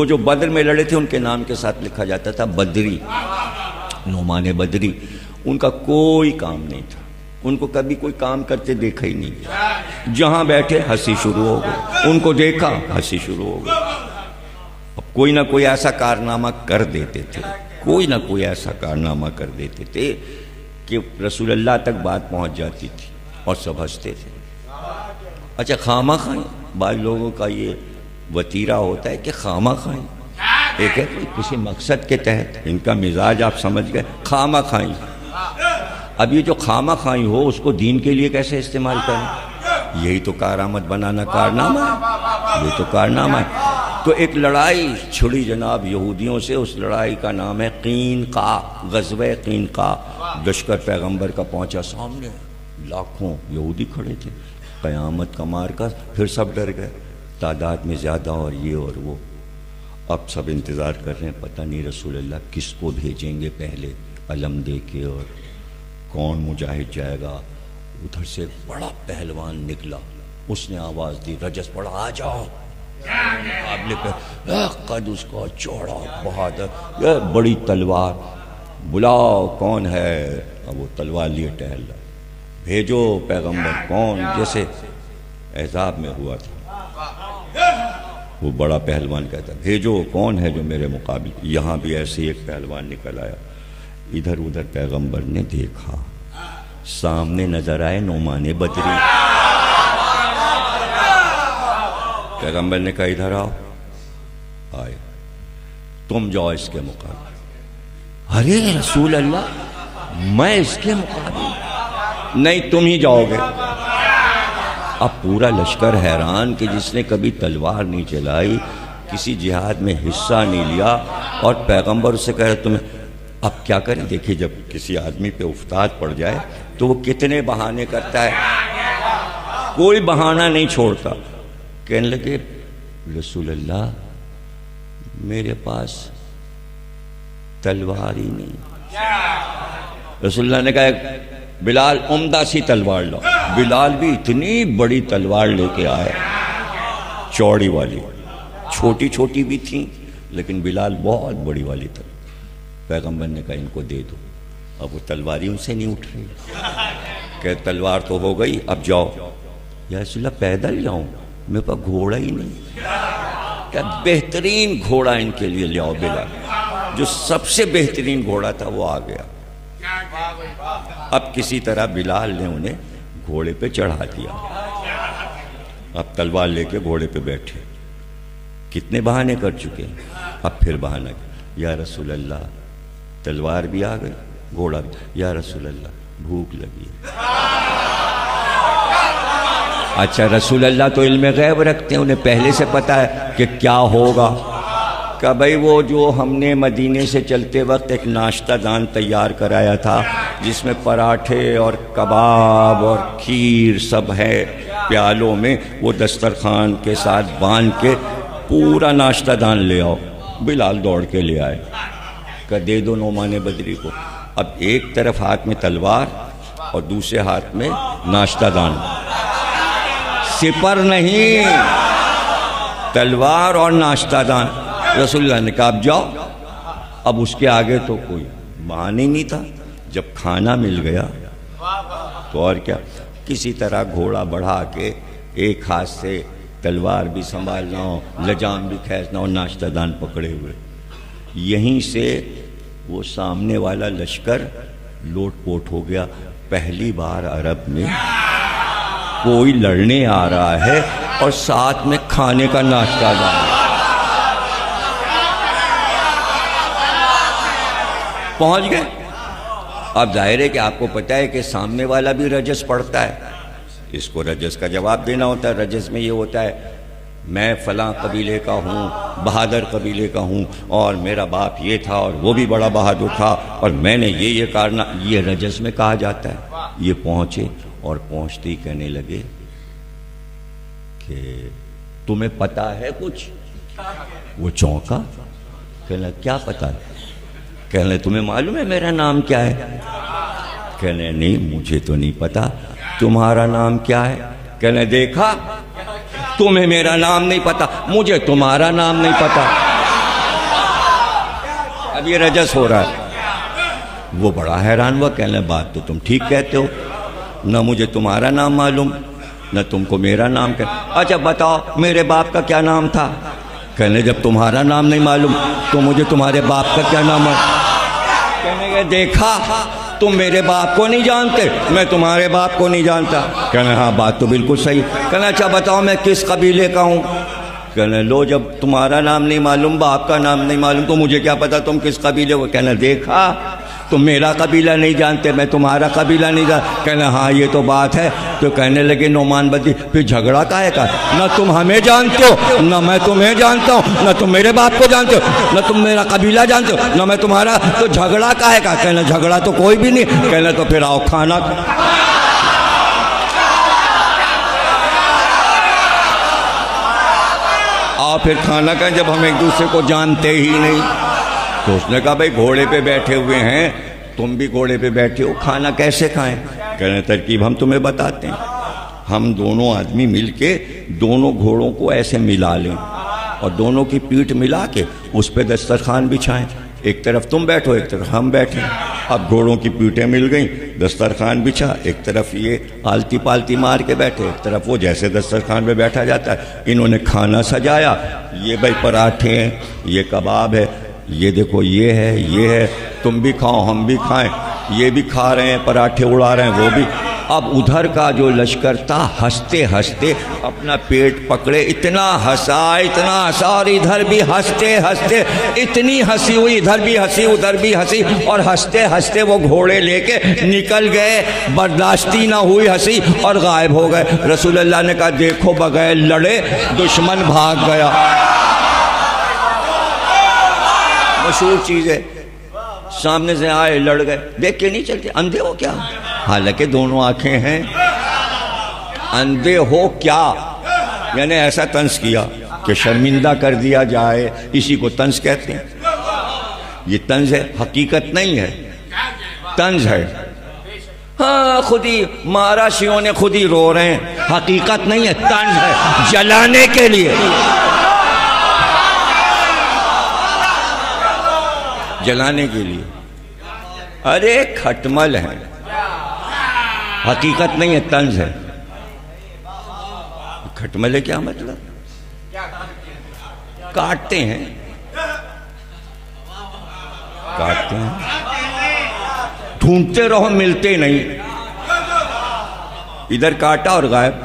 جو بدر میں لڑے تھے ان کے نام کے ساتھ لکھا جاتا تھا بدری، نعمان بدری۔ ان کا کوئی کام نہیں تھا، ان کو کبھی کوئی کام کرتے دیکھا ہی نہیں، جہاں بیٹھے ہنسی شروع ہو گئی، ان کو دیکھا ہنسی شروع ہو گئی۔ اب کوئی نہ کوئی ایسا کارنامہ کر دیتے تھے، کوئی نہ کوئی ایسا کارنامہ کر دیتے تھے کہ رسول اللہ تک بات پہنچ جاتی تھی اور سب ہنستے تھے۔ اچھا خامہ خائیں، بعض لوگوں کا یہ وطیرہ ہوتا ہے کہ خامہ خائیں، ایک ہے کسی مقصد کے تحت، ان کا مزاج آپ سمجھ گئے، خامہ خائیں۔ اب یہ جو خامہ خائیں ہو اس کو دین کے لیے کیسے استعمال کریں؟ یہی تو کارآمد بنانا کارنامہ ہے، یہ تو کارنامہ ہے۔ تو ایک لڑائی چھڑی جناب یہودیوں سے، اس لڑائی کا نام ہے قینقاع، غزوہ قینقاع۔ لشکر پیغمبر کا پہنچا سامنے، لاکھوں یہودی کھڑے تھے، قیامت کا مارکا، پھر سب ڈر گئے، تعداد میں زیادہ اور یہ اور وہ۔ اب سب انتظار کر رہے ہیں، پتہ نہیں رسول اللہ کس کو بھیجیں گے پہلے علم دے کے، اور کون مجاہد جائے گا۔ ادھر سے بڑا پہلوان نکلا، اس نے آواز دی، رجس پڑا، آ جاؤ مقابلے پہ۔ قد اس کا چوڑا، بہادر، بڑی تلوار، بلاؤ کون ہے؟ اب وہ تلوار لیے ٹہل رہا، بھیجو پیغمبر۔ کون؟ جیسے احزاب میں ہوا تھا، وہ بڑا پہلوان کہتا بھیجو کون ہے جو میرے مقابل۔ یہاں بھی ایسے ایک پہلوان نکل آیا، ادھر ادھر پیغمبر نے دیکھا، سامنے نظر آئے نعمان بدری۔ پیغمبر نے کہا ادھر آؤ، آئے، تم جاؤ اس کے مقابل۔ ارے رسول اللہ میں اس کے مقابل؟ نہیں تم ہی جاؤ گے۔ اب پورا لشکر حیران کہ جس نے کبھی تلوار نہیں چلائی، کسی جہاد میں حصہ نہیں لیا، اور پیغمبر اسے کہہ رہے تمہیں۔ اب کیا کریں؟ دیکھیے جب کسی آدمی پہ افتاد پڑ جائے تو وہ کتنے بہانے کرتا ہے، کوئی بہانہ نہیں چھوڑتا۔ کہنے لگے رسول اللہ میرے پاس تلوار ہی نہیں۔ رسول اللہ نے کہا بلال عمدہ سی تلوار لاؤ۔ بلال بھی اتنی بڑی تلوار لے کے آئے، چوڑی والی، چھوٹی چھوٹی بھی تھیں لیکن بلال بہت بڑی والی تلوار۔ پیغمبر نے کہا ان کو دے دو۔ اب وہ تلواری ان سے نہیں اٹھ رہی، کہ تلوار تو ہو گئی، اب جاؤ۔ یا رسول اللہ پیدل جاؤں؟ میرے پاس گھوڑا ہی نہیں۔ کہ بہترین گھوڑا ان کے لیے لے آؤ۔ بلال جو سب سے بہترین گھوڑا تھا وہ آ گیا۔ اب کسی طرح بلال نے انہیں گھوڑے پہ چڑھا دیا، اب تلوار لے کے گھوڑے پہ بیٹھے۔ کتنے بہانے کر چکے، اب پھر بہانہ کیا، یا رسول اللہ تلوار بھی آ گئی، گھوڑا بھی۔ یا رسول اللہ بھوک لگی۔ اچھا رسول اللہ تو علم غیب رکھتے ہیں، انہیں پہلے سے پتہ ہے کہ کیا ہوگا۔ کہ بھئی وہ جو ہم نے مدینے سے چلتے وقت ایک ناشتہ دان تیار کرایا تھا جس میں پراٹھے اور کباب اور کھیر سب ہے پیالوں میں، وہ دسترخوان کے ساتھ باندھ کے پورا ناشتہ دان لے آؤ۔ بلال دوڑ کے لے آئے، کہ دے دو نعمان بدری کو۔ اب ایک طرف ہاتھ میں تلوار اور دوسرے ہاتھ میں ناشتہ دان، سپر نہیں، تلوار اور ناشتہ دان۔ رسول اللہ نے کہا اب جاؤ۔ اب اس کے آگے تو کوئی بہانہ ہی نہیں تھا، جب کھانا مل گیا تو اور کیا، کسی طرح گھوڑا بڑھا کے ایک ہاتھ سے تلوار بھی سنبھالنا ہو، لجام بھی کھینچنا ہو، ناشتہ دان پکڑے ہوئے۔ یہیں سے وہ سامنے والا لشکر لوٹ پوٹ ہو گیا۔ پہلی بار عرب میں کوئی لڑنے آ رہا ہے اور ساتھ میں کھانے کا ناشتہ دان۔ پہنچ گئے۔ اب ظاہر ہے کہ آپ کو پتہ ہے کہ سامنے والا بھی رجس پڑھتا ہے، اس کو رجس کا جواب دینا ہوتا ہے۔ رجس میں یہ ہوتا ہے میں فلاں قبیلے کا ہوں، بہادر قبیلے کا ہوں، اور میرا باپ یہ تھا اور وہ بھی بڑا بہادر تھا، اور میں نے یہ کرنا، یہ رجس میں کہا جاتا ہے۔ یہ پہنچے اور پہنچتے ہی کہنے لگے کہ تمہیں پتہ ہے کچھ؟ وہ چونکا، کہنے کیا پتہ ہے؟ کہنے تمہیں معلوم ہے میرا نام کیا ہے؟ کہنے نہیں مجھے تو نہیں پتا، تمہارا نام کیا ہے؟ کہنے دیکھا تمہیں میرا نام نہیں پتا، مجھے تمہارا نام نہیں پتا۔ اب یہ رجس ہو رہا ہے۔ وہ بڑا حیران ہوا، کہنے لگا بات تو تم ٹھیک کہتے ہو، نہ مجھے تمہارا نام معلوم نہ تم کو میرا نام اچھا بتاؤ میرے باپ کا کیا نام تھا؟ کہنے جب تمہارا نام نہیں معلوم تو مجھے تمہارے باپ کا کیا نام ہے؟ کہنے گے دیکھا تم میرے باپ کو نہیں جانتے، میں تمہارے باپ کو نہیں جانتا۔ کہنے ہاں بات تو بالکل صحیح۔ کہنا اچھا بتاؤ میں کس قبیلے کا ہوں؟ کہنے لو جب تمہارا نام نہیں معلوم باپ کا نام نہیں معلوم تو مجھے کیا پتا تم کس قبیلے کو؟ کہنا دیکھا تم میرا قبیلہ نہیں جانتے میں تمہارا قبیلہ نہیں جانتا۔ کہنا ہاں یہ تو بات ہے۔ تو کہنے لگے نعمان بدری پھر جھگڑا کاہے کا؟ نہ تم ہمیں جانتے ہو نہ میں تمہیں جانتا ہوں، نہ تم میرے باپ کو جانتے ہو نہ تم میرا قبیلہ جانتے ہو نہ میں تمہارا، تو جھگڑا کاہے کا؟ کہنا جھگڑا تو کوئی بھی نہیں۔ کہنا تو پھر آؤ کھانا آؤ پھر کھانا کھائیں جب ہم ایک دوسرے کو جانتے ہی نہیں۔ تو اس نے کہا بھائی گھوڑے پہ بیٹھے ہوئے ہیں تم بھی گھوڑے پہ بیٹھے ہو، کھانا کیسے کھائیں؟ کہنے ترکیب ہم تمہیں بتاتے ہیں، ہم دونوں آدمی مل کے دونوں گھوڑوں کو ایسے ملا لیں اور دونوں کی پیٹھ ملا کے اس پہ دسترخوان بچھائیں، ایک طرف تم بیٹھو ایک طرف ہم بیٹھیں۔ اب گھوڑوں کی پیٹھیں مل گئیں، دسترخوان بچھا، ایک طرف یہ آلتی پالتی مار کے بیٹھے ایک طرف وہ، جیسے دسترخوان پہ بیٹھا جاتا ہے۔ انہوں نے کھانا سجایا، یہ بھائی پراٹھے ہیں، یہ کباب ہے، یہ دیکھو یہ ہے، تم بھی کھاؤ ہم بھی کھائیں، یہ بھی کھا رہے ہیں پراٹھے اڑا رہے ہیں وہ بھی۔ اب ادھر کا جو لشکر تھا ہنستے ہنستے اپنا پیٹ پکڑے، اتنا ہنسا اور ادھر بھی ہنستے ہنستے اتنی ہنسی ہوئی، ادھر بھی ہنسی ادھر بھی ہنسی، اور ہنستے ہنستے وہ گھوڑے لے کے نکل گئے، برداشتی نہ ہوئی ہنسی اور غائب ہو گئے۔ رسول اللہ نے کہا دیکھو بغیر لڑے دشمن بھاگ گیا۔ مشہور چیز ہے، سامنے سے آئے لڑ گئے، دیکھ کے نہیں چلتے، اندھے ہو کیا؟ حالانکہ دونوں آنکھیں ہیں، اندھے ہو کیا؟ یعنی ایسا طنز کیا کہ شرمندہ کر دیا جائے، اسی کو طنز کہتے ہیں۔ یہ طنز ہے، حقیقت نہیں ہے، طنز ہے۔ ہاں خود ہی مارا شیوں نے خود ہی رو رہے ہیں، حقیقت نہیں ہے، طنز ہے، جلانے کے لیے، جلانے کے لیے۔ ارے کھٹمل ہے، حقیقت نہیں ہے، طنز ہے۔ کھٹمل ہے کیا مطلب؟ کاٹتے ہیں، کاٹتے ہیں، ڈھونڈتے رہو ملتے نہیں، ادھر کاٹا اور غائب۔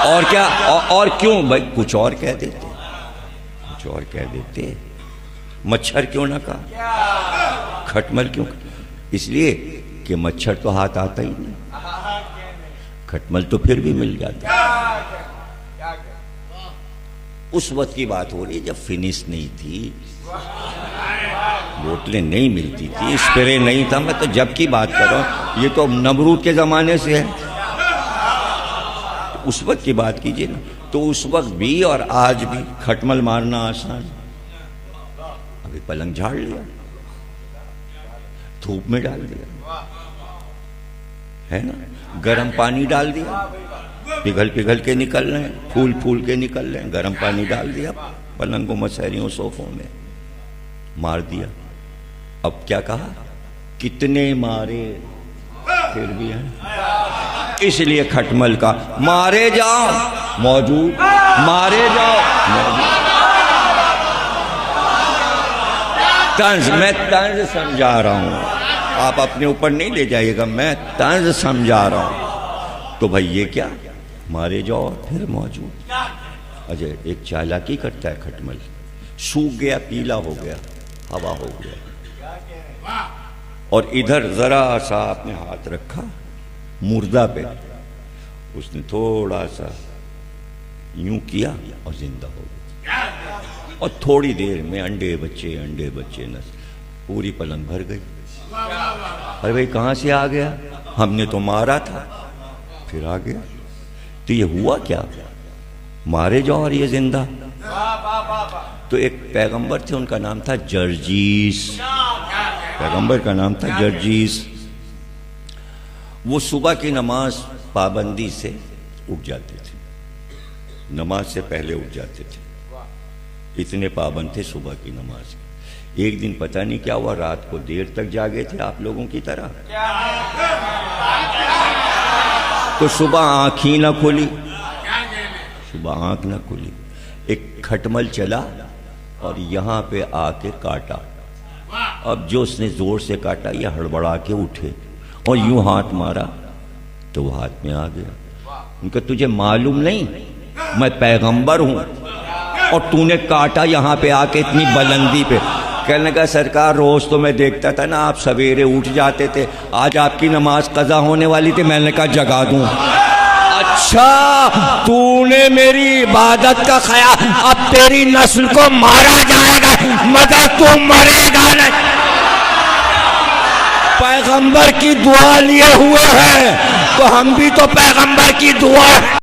اور کیا اور کیوں بھائی کچھ اور کہہ دیتے، کچھ اور کہہ دیتے، مچھر کیوں نہ کہا، کھٹمل کیوں؟ اس لیے کہ مچھر تو ہاتھ آتا ہی نہیں، کھٹمل تو پھر بھی مل جاتا۔ اس وقت کی بات ہو رہی ہے جب فنس نہیں تھی، بوتلیں نہیں ملتی تھی، اسپرے نہیں تھا، میں تو جب کی بات کر رہا ہوں، یہ تو نمرود کے زمانے سے ہے، اس وقت کی بات کیجئے نا۔ تو اس وقت بھی اور آج بھی کھٹمل مارنا آسان، ابھی پلنگ جھاڑ لیا، دھوپ میں ڈال دیا ہے نا، گرم پانی ڈال دیا، پگھل کے نکل رہے ہیں، پھول کے نکل رہے ہیں، گرم پانی ڈال دیا پلنگوں مسہریوں صوفوں میں، مار دیا۔ اب کیا کہا، کتنے مارے پھر بھی ہیں، اس لیے کھٹمل کا مارے جاؤ موجود، مارے جاؤ موجود۔ طنز، میں طنز سمجھا رہا ہوں، آپ اپنے اوپر نہیں لے جائیے گا، میں طنز سمجھا رہا ہوں۔ تو بھائی یہ کیا، مارے جاؤ پھر موجود۔ اچھا ایک چالاکی کرتا ہے کھٹمل، سوکھ گیا پیلا ہو گیا، ہوا ہو گیا، اور ادھر ذرا سا آپ نے ہاتھ رکھا مردہ پہ، اس نے تھوڑا سا یوں کیا اور زندہ ہو گیا، اور تھوڑی دیر میں انڈے بچے نس پوری پلنگ بھر گئی۔ ارے بھائی کہاں سے آ گیا، ہم نے تو مارا تھا، پھر آ گیا۔ تو یہ ہوا کیا، مارے جاؤ اور یہ زندہ۔ تو ایک پیغمبر تھے، ان کا نام تھا جرجیس، پیغمبر کا نام تھا جرجیس۔ وہ صبح کی نماز پابندی سے اٹھ جاتے تھے، نماز سے پہلے اٹھ جاتے تھے، اتنے پابند تھے صبح کی نماز کے. ایک دن پتہ نہیں کیا ہوا، رات کو دیر تک جاگے تھے آپ لوگوں کی طرح، تو صبح آنکھ ہی نہ کھلی، صبح آنکھ نہ کھلی، ایک کھٹمل چلا اور یہاں پہ آ کے کاٹا. اب جو اس نے زور سے کاٹا یہ ہڑبڑا کے اٹھے اور یوں ہاتھ مارا تو وہ ہاتھ میں آ گیا. ان کا تجھے معلوم نہیں میں پیغمبر ہوں اور تو نے کاٹا یہاں پہ آ کے اتنی بلندی پہ؟ کہنے کا سرکار روز تو میں دیکھتا تھا نا آپ سویرے اٹھ جاتے تھے، آج آپ کی نماز قضا ہونے والی تھی، میں نے کہا جگا دوں. اچھا تو نے میری عبادت کا خیال، اب تیری نسل کو مارا جائے گا مگر تو مرے گا نہیں. پیغمبر کی دعا لیے ہوئے ہیں تو ہم بھی تو پیغمبر کی دعا